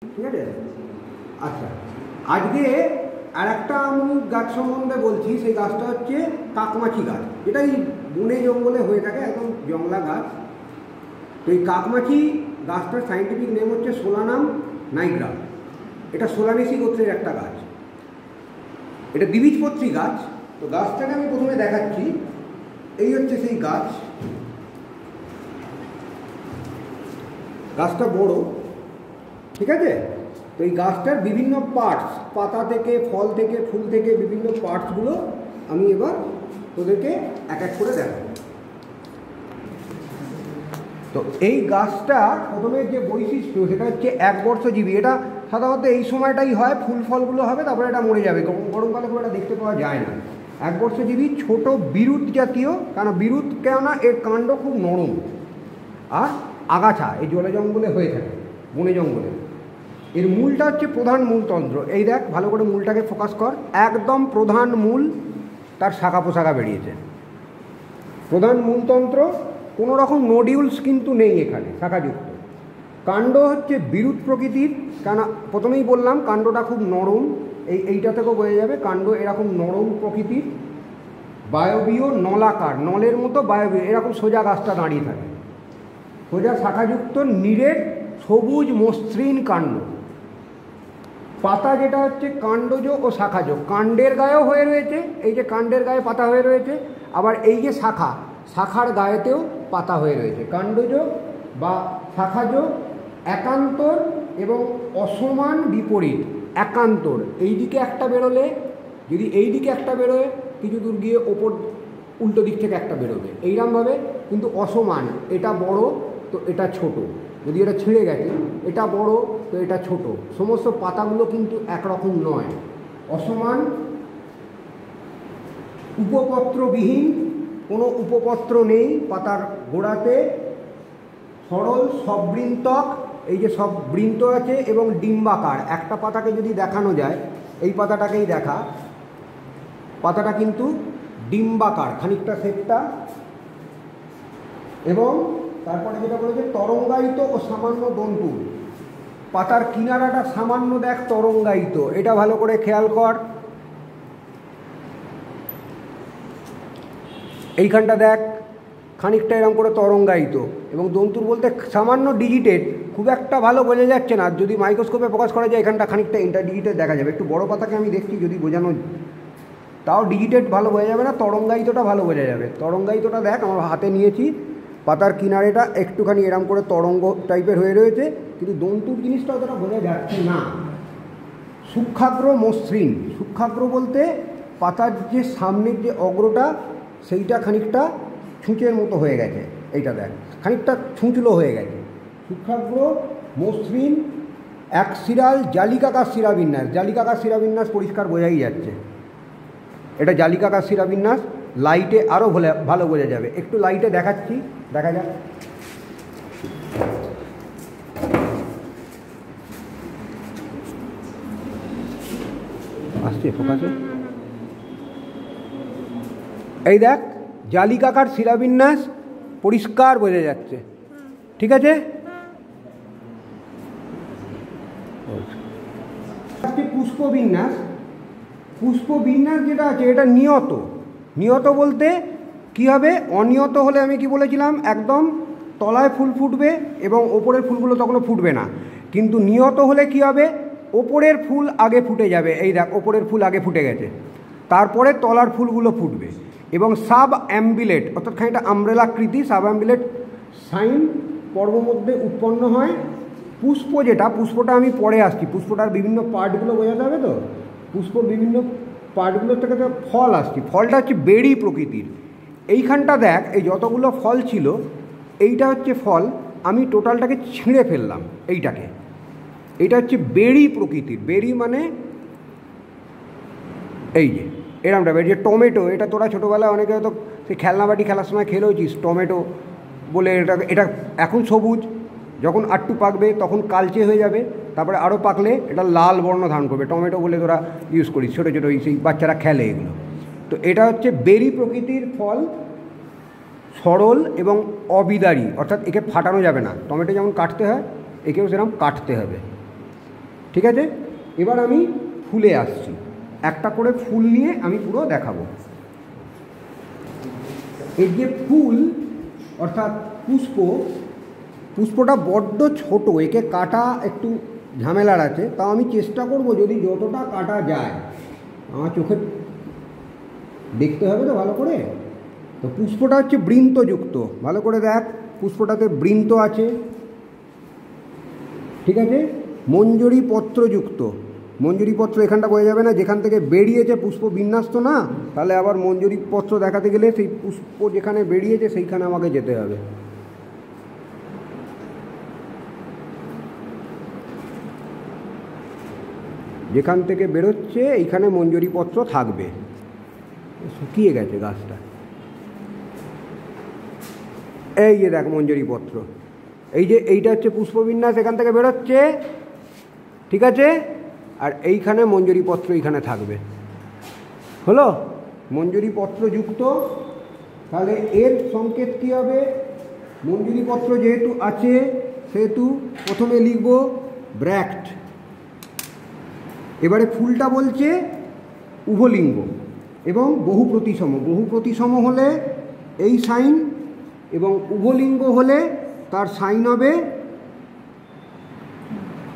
ঠিক আছে। আচ্ছা, আজকে আর একটা আমি গাছ সম্বন্ধে বলছি। সেই গাছটা হচ্ছে কাকমাছি গাছ। এটাই বনে জঙ্গলে হয়ে থাকে, একদম জংলা গাছ। তো এই কাকমাছি গাছটার সাইন্টিফিক নেম হচ্ছে সোলানাম নাইগ্রা। এটা সোলানেসি গোত্রের একটা গাছ। এটা দ্বিবীজপত্রী গাছ। তো গাছটাকে আমি প্রথমে দেখাচ্ছি। এই হচ্ছে সেই গাছ। গাছটা বড়, ঠিক আছে। তো এই গাছটার বিভিন্ন পার্টস, পাতা থেকে, ফল থেকে, ফুল থেকে বিভিন্ন পার্টসগুলো আমি এবার তোদেরকে এক এক করে দেখাবো। তো এই গাছটা প্রথমে যে বৈশিষ্ট্য সেটা হচ্ছে একবর্ষজীবী। এটা সাধারণত এই সময়টাই হয়, ফুল ফলগুলো হবে, তারপরে এটা মরে যাবে। গরমকালে খুব এটা দেখতে পাওয়া যায় না। একবর্ষজীবী ছোট বিরুৎ জাতীয়, কারণ বিরুৎ কেননা এর কাণ্ড খুব নরম আর আগাছা এই জলে জঙ্গলে হয়ে থাকে, বনে জঙ্গলে। এর মূলটা হচ্ছে প্রধান মূলতন্ত্র। এই দেখ, ভালো করে মূলটাকে ফোকাস কর। একদম প্রধান মূল, তার শাখা পোশাখা বেরিয়েছে। প্রধান মূলতন্ত্র, কোনো রকম নোডিউলস কিন্তু নেই এখানে, শাখাযুক্ত। কাণ্ড হচ্ছে বিরুৎ প্রকৃতির, কারণ প্রথমেই বললাম কাণ্ডটা খুব নরম। এইটা থেকেও বোঝা যাবে কাণ্ড এরকম নরম প্রকৃতির। বায়বীয় নলাকার, নলের মতো বায়বীয়, এরকম সোজা গাছটা দাঁড়িয়ে থাকে। সোজা শাখাযুক্ত নিরেট সবুজ মসৃণ কাণ্ড। পাতা যেটা হচ্ছে কাণ্ডজ ও শাখাজ, কাণ্ডের গায়েও হয়ে রয়েছে, এই যে কাণ্ডের গায়ে পাতা হয়ে রয়েছে, আবার এই যে শাখা, শাখার গায়েতেও পাতা হয়ে রয়েছে। কাণ্ডজ বা শাখাজ একান্তর এবং অসমান বিপরীত। একান্তর, এই দিকে একটা বেরোলে, যদি এই দিকে একটা বেরোয়, কিছু দূর গিয়ে ওপর উল্টো দিক থেকে একটা বেরোবে, এইরকমভাবে। কিন্তু অসমান, এটা বড় তো এটা ছোট, যদি এটা ছিঁড়ে গেছে, এটা বড় তো এটা ছোট। সমস্ত পাতাগুলো কিন্তু একরকম নয়, অসমান। উপপত্রবিহীন, কোনো উপপত্র নেই পাতার গোড়াতে। সরল সববৃন্তক, এই যে সব বৃন্ত আছে, এবং ডিম্বাকার। একটা পাতাকে যদি দেখানো যায়, এই পাতাটাকেই দেখা, পাতাটা কিন্তু ডিম্বাকার, খানিকটা শেপটা। এবং তারপরে যেটা বলেছে তরঙ্গায়িত ও সামান্য দন্তুর। পাতার কিনারাটা সামান্য দেখ তরঙ্গায়িত, এটা ভালো করে খেয়াল কর। এইখানটা দেখ খানিকটা এরকম করে তরঙ্গায়িত, এবং দন্তুর বলতে সামান্য ডিজিটেড, খুব একটা ভালো বোঝা যাচ্ছে না। যদি মাইক্রোস্কোপে প্রকাশ করা যায়, এখানটা খানিকটা ইন্টারডিজিটেড দেখা যাবে। একটু বড় পাতাকে আমি দেখছি, যদি বোঝানো, তাও ডিজিটেড ভালো বোঝা যাবে না, তরঙ্গায়িতটা ভালো বোঝা যাবে। তরঙ্গায়িতটা দেখ, আমার হাতে নিয়েছি, পাতার কিনারেটা একটুখানি এরম করে তরঙ্গ টাইপের হয়ে রয়েছে, কিন্তু দন্তুর জিনিসটা অতটা বোঝা যাচ্ছে না। সূক্ষ্মাগ্র মসৃণ, সূক্ষ্মাগ্র বলতে পাতার যে সামনের যে অগ্রটা, সেইটা খানিকটা ছুঁচের মতো হয়ে গেছে। এইটা দেখ, খানিকটা ছুঁচলো হয়ে গেছে। সূক্ষ্মাগ্র মসৃণ, এক শিরাল জালিকাকার শিরাবিন্যাস। জালিকাকার শিরাবিন্যাস পরিষ্কার বোঝাই যাচ্ছে, এটা জালিকাকার শিরাবিন্যাস। লাইটে আরও ভালো বোঝা যাবে। একটু লাইটে দেখাচ্ছি, দেখা যাক। আসছে ফোকাসে। এই দেখ, জালিকাকার শিরাবিন্যাস পরিষ্কার বোঝা যাচ্ছে, ঠিক আছে। পুষ্পবিন্যাস, পুষ্পবিন্যাস যেটা আছে এটা নিয়ত। নিয়ত বলতে কী হবে? অনিয়ত হলে আমি কি বলেছিলাম, একদম তলায় ফুল ফুটবে এবং ওপরের ফুলগুলো তখনও ফুটবে না। কিন্তু নিয়ত হলে কি হবে? ওপরের ফুল আগে ফুটে যাবে। এই দেখ, ওপরের ফুল আগে ফুটে গেছে, তারপরে তলার ফুলগুলো ফুটবে। এবং সাব অ্যাম্বিলেট, অর্থাৎ খানিকটা আমব্রেলাকৃতি, সাব অ্যাম্বিলেট সাইন পর্ব মধ্যে উৎপন্ন হয়। পুষ্প যেটা, পুষ্পটা আমি পরে আসছি, পুষ্পটার বিভিন্ন পার্টগুলো বোঝাতে হবে। তো পুষ্পর বিভিন্ন পার্টগুলোর থেকে তো ফল আসছি। ফলটা হচ্ছে বেরি প্রকৃতির। এইখানটা দেখ, এই যতগুলো ফল ছিল, এইটা হচ্ছে ফল। আমি টোটালটাকে ছিঁড়ে ফেললাম, এইটাকে। এইটা হচ্ছে বেরি প্রকৃতির। বেরি মানে এই যে এরমটা, যে টমেটো, এটা তোরা ছোটোবেলায় অনেকে হয়তো সেই খেলনাবাটি খেলার সময় খেলেওছিস, টমেটো বলে। এটা এখন সবুজ, যখন আটটু পাকবে তখন কালচে হয়ে যাবে, তারপরে আরও পাকলে এটা লাল বর্ণ ধারণ করবে। টমেটো বলে তোরা ইউজ করিস, ছোটো ছোটো সেই বাচ্চারা খেলে এগুলো। তো এটা হচ্ছে বেরি প্রকৃতির ফল, সরল এবং অবিদারী, অর্থাৎ একে ফাটানো যাবে না। টমেটো যেমন কাটতে হয়, একেও সেরকম কাটতে হবে। ঠিক আছে, এবার আমি ফুলে আসছি, একটা করে ফুল নিয়ে আমি পুরো দেখাবো। এর যে ফুল অর্থাৎ পুষ্পটা বড্ড ছোট, একে কাটা একটু ঝামেলার আছে, তাও আমি চেষ্টা করব যদি যতটা কাটা যায়। আমার চোখে দেখতে হবে তো ভালো করে। তো পুষ্পটা হচ্ছে বৃন্তযুক্ত, ভালো করে দেখ, পুষ্পটাতে বৃন্ত আছে, ঠিক আছে। মঞ্জরি পত্রযুক্ত, মঞ্জরি পত্র এখানটা বোঝা যাবে না, যেখান থেকে বেরিয়েছে পুষ্প বিন্যাস্ত না, তাহলে আবার মঞ্জরি পত্র দেখাতে গেলে সেই পুষ্প যেখানে বেরিয়েছে সেইখানে আমাকে যেতে হবে। যেখান থেকে বেরোচ্ছে এইখানে মঞ্জরি পত্র থাকবে। শুকিয়ে গেছে গাছটা, এই যে দেখ মঞ্জরি পত্র, এই যে এইটা হচ্ছে পুষ্পবিন্যাস, এখান থেকে বেরোচ্ছে, ঠিক আছে। আর এইখানে মঞ্জরি পত্র এইখানে থাকবে, হলো মঞ্জরি পত্র যুক্ত। তাহলে এর সংকেত কী হবে? মঞ্জরি পত্র যেহেতু আছে সেহেতু প্রথমে লিখব ব্র্যাক্ট। এবারে ফুলটা বলছে উভলিঙ্গ এবং বহু প্রতিসম। বহু প্রতিসম হলে এই সাইন, এবং উভলিঙ্গ হলে তার সাইন হবে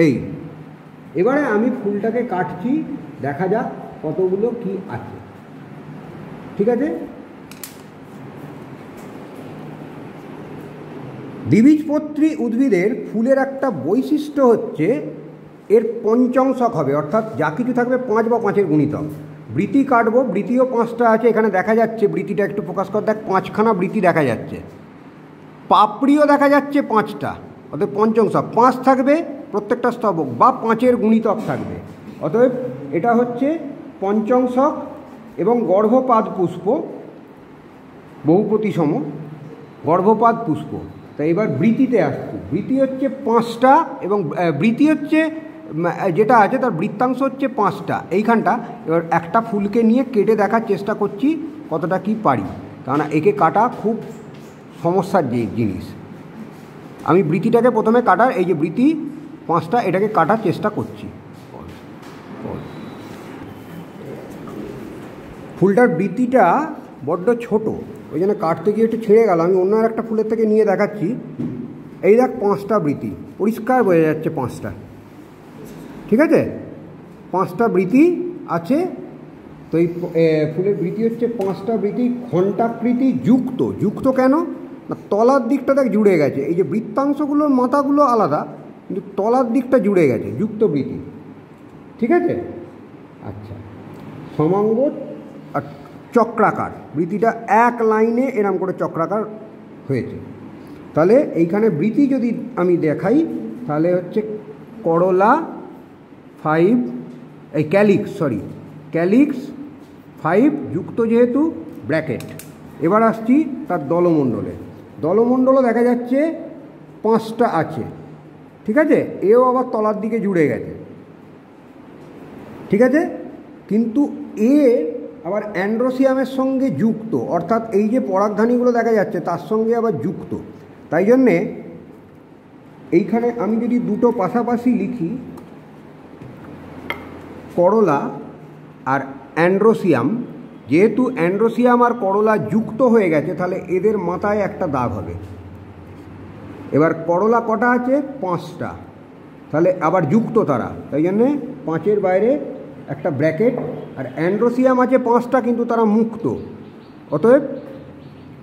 এই। এবারে আমি ফুলটাকে কাটছি, দেখা যাক কতগুলো কি আছে, ঠিক আছে। দ্বিবীজপত্রী উদ্ভিদের ফুলের একটা বৈশিষ্ট্য হচ্ছে এর পঞ্চংশক হবে, অর্থাৎ যা কিছু থাকবে 5 বা 5-এর গুণিতক। বৃতি কাটবো, বৃতিও 5টা আছে, এখানে দেখা যাচ্ছে, বৃতিটা একটু ফোকাস কর, দেখ 5খানা বৃতি দেখা যাচ্ছে, পাপড়িও দেখা যাচ্ছে 5টা, অতএব পঞ্চংশক 5 থাকবে, প্রত্যেকটা স্তবক বা 5-এর গুণিতক থাকবে, অতএব এটা হচ্ছে পঞ্চংশক এবং গর্ভপাদ পুষ্প, বহু প্রতিসম গর্ভপাদ পুষ্প। তাই এবার বৃতিতে আসছি, বৃতি হচ্ছে 5টা, এবং বৃতি হচ্ছে যেটা আছে তার বৃত্তাংশ হচ্ছে 5টা এইখানটা। এবার একটা ফুলকে নিয়ে কেটে দেখার চেষ্টা করছি কতটা কি পারি, কারণ একে কাটা খুব সমস্যার যে জিনিস। আমি বৃতিটাকে প্রথমে কাটার, এই যে বৃতি 5টা, এটাকে কাটার চেষ্টা করছি। ফুলটার বৃতিটা বড্ড ছোট, ওই জন্য কাটতে গিয়ে একটু ছেড়ে গেল। আমি অন্য একটা ফুলের থেকে নিয়ে দেখাচ্ছি, এই দেখ 5টা বৃতি, পরিষ্কার বোঝা যাচ্ছে 5টা, ঠিক আছে, 5টা বৃতি আছে। তো এই ফুলের বৃতি হচ্ছে 5টা বৃতি ঘণ্টাকৃতি যুক্ত। যুক্ত কেন না, তলার দিকটা দেখ জুড়ে গেছে, এই যে বৃত্তাংশগুলোর মাথাগুলো আলাদা, কিন্তু তলার দিকটা জুড়ে গেছে, যুক্ত বৃতি, ঠিক আছে। আচ্ছা, সমাঙ্গ আর চক্রাকার, বৃতিটা এক লাইনে এরম করে চক্রাকার হয়েছে। তাহলে এইখানে বৃতি যদি আমি দেখাই, তাহলে হচ্ছে করলা 5, এই ক্যালিক্স 5 যুক্ত যেহেতু ব্র্যাকেট। এবার আসছি তার দলমণ্ডলে। দলমণ্ডলও দেখা যাচ্ছে 5টা আছে, ঠিক আছে, এও আবার তলার দিকে জুড়ে গেছে, ঠিক আছে। কিন্তু এ আবার অ্যান্ড্রোসিয়ামের সঙ্গে যুক্ত, অর্থাৎ এই যে পরাগধানীগুলো দেখা যাচ্ছে তার সঙ্গে আবার যুক্ত। তাই জন্যে এইখানে আমি যদি দুটো পাশাপাশি লিখি, করলা আর অ্যান্ড্রোসিয়াম, যেহেতু অ্যান্ড্রোসিয়াম আর করলা যুক্ত হয়ে গেছে, তাহলে এদের মাথায় একটা দাগ হবে। এবার করলা কটা আছে? 5টা, তাহলে আবার যুক্ত তারা, তাই জন্যে 5-এর বাইরে একটা ব্র্যাকেট। আর অ্যান্ড্রোসিয়াম আছে 5টা, কিন্তু তারা মুক্ত, অতএব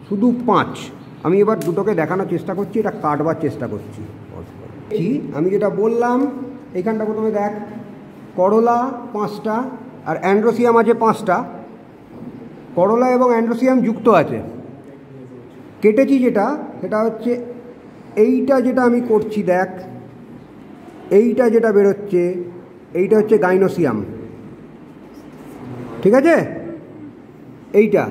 শুধু 5। আমি এবার দুটোকে দেখানোর চেষ্টা করছি, এটা কাটবার চেষ্টা করছি। আমি যেটা বললাম এইখানটা প্রথমে দেখ, করলা 5টা আর অ্যান্ড্রোসিয়াম আছে 5টা, করলা এবং অ্যান্ড্রোসিয়াম যুক্ত আছে। কেটেছি যেটা, সেটা হচ্ছে এইটা, যেটা আমি করছি দেখ, এইটা যেটা বেরোচ্ছে, এইটা হচ্ছে গাইনোসিয়াম, ঠিক আছে। এইটা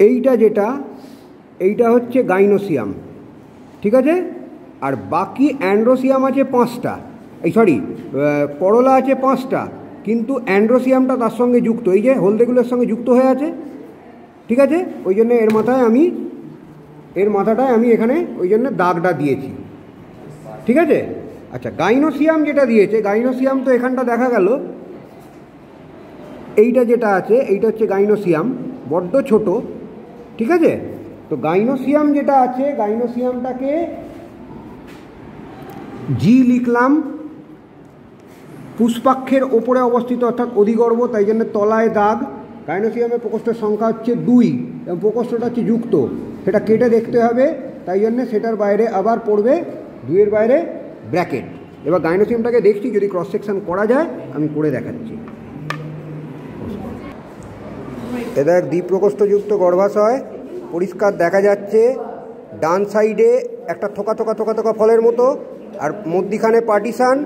এইটা যেটা, এইটা হচ্ছে গাইনোসিয়াম, ঠিক আছে। আর বাকি অ্যান্ড্রোসিয়াম আছে 5টা, করলা আছে 5টা, কিন্তু অ্যান্ড্রোসিয়ামটা তার সঙ্গে যুক্ত, এই যে হলদেগুলোর সঙ্গে যুক্ত হয়ে আছে, ঠিক আছে, ওই জন্য এর মাথাটায় আমি এখানে ওই জন্য দাগটা দিয়েছি। ঠিক আছে। আচ্ছা, গাইনোসিয়াম যেটা দিয়েছে, গাইনোসিয়াম তো এখানটা দেখা গেল, এইটা যেটা আছে এইটা হচ্ছে গাইনোসিয়াম, বড্ড ছোট। ঠিক আছে, তো গাইনোসিয়াম যেটা আছে, গাইনোসিয়ামটাকে জি লিখলাম, পুষ্পাক্ষের ওপরে অবস্থিত অর্থাৎ অধিগর্ভ, তাই জন্য তলায় দাগ। গাইনোসিয়ামের প্রকোষ্ঠের সংখ্যা হচ্ছে 2 এবং প্রকোষ্ঠটা হচ্ছে যুক্ত, সেটা কেটে দেখতে হবে, তাই জন্য সেটার বাইরে আবার পড়বে 2-এর বাইরে ব্র্যাকেট। এবার গাইনোসিয়ামটাকে দেখছি যদি ক্রস সেকশন করা যায়, আমি করে দেখাচ্ছি। এটা এক দ্বিপ্রকোষ্ঠযুক্ত গর্ভাশয়, পরিষ্কার দেখা যাচ্ছে। ডান সাইডে একটা থোকা থোকা থোকা থোকা ফলের মতো, আর মধ্যিখানে পার্টিশান,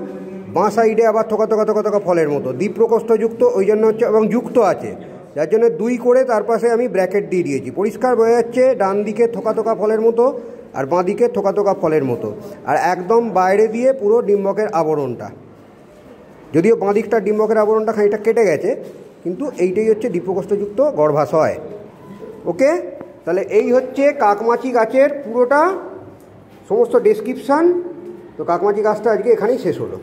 বাঁ সাইডে আবার থোকা থোকা থোকা থোকা ফলের মতো, দ্বিপ্রকোষ্ঠযুক্ত ওই জন্য হচ্ছে, এবং যুক্ত আছে, যার জন্য 2 করে তার পাশে আমি ব্র্যাকেট দিয়ে দিয়েছি। পরিষ্কার বোঝা যাচ্ছে ডান দিকে থোকা থোকা ফলের মতো আর বাঁ দিকে থোকা থোকা ফলের মতো, আর একদম বাইরে দিয়ে পুরো ডিম্বকের আবরণটা, যদিও বাঁ দিকটা ডিম্বকের আবরণটা খানিকটা কেটে গেছে, কিন্তু এইটাই হচ্ছে দ্বিপ্রকোষ্ঠযুক্ত গর্ভাশয়। ওকে, তাহলে এই হচ্ছে কাকমাছি গাছের পুরোটা সমস্ত ডেসক্রিপশান। তো কাকমাছি গাছটা আজকে এখানেই শেষ হলো।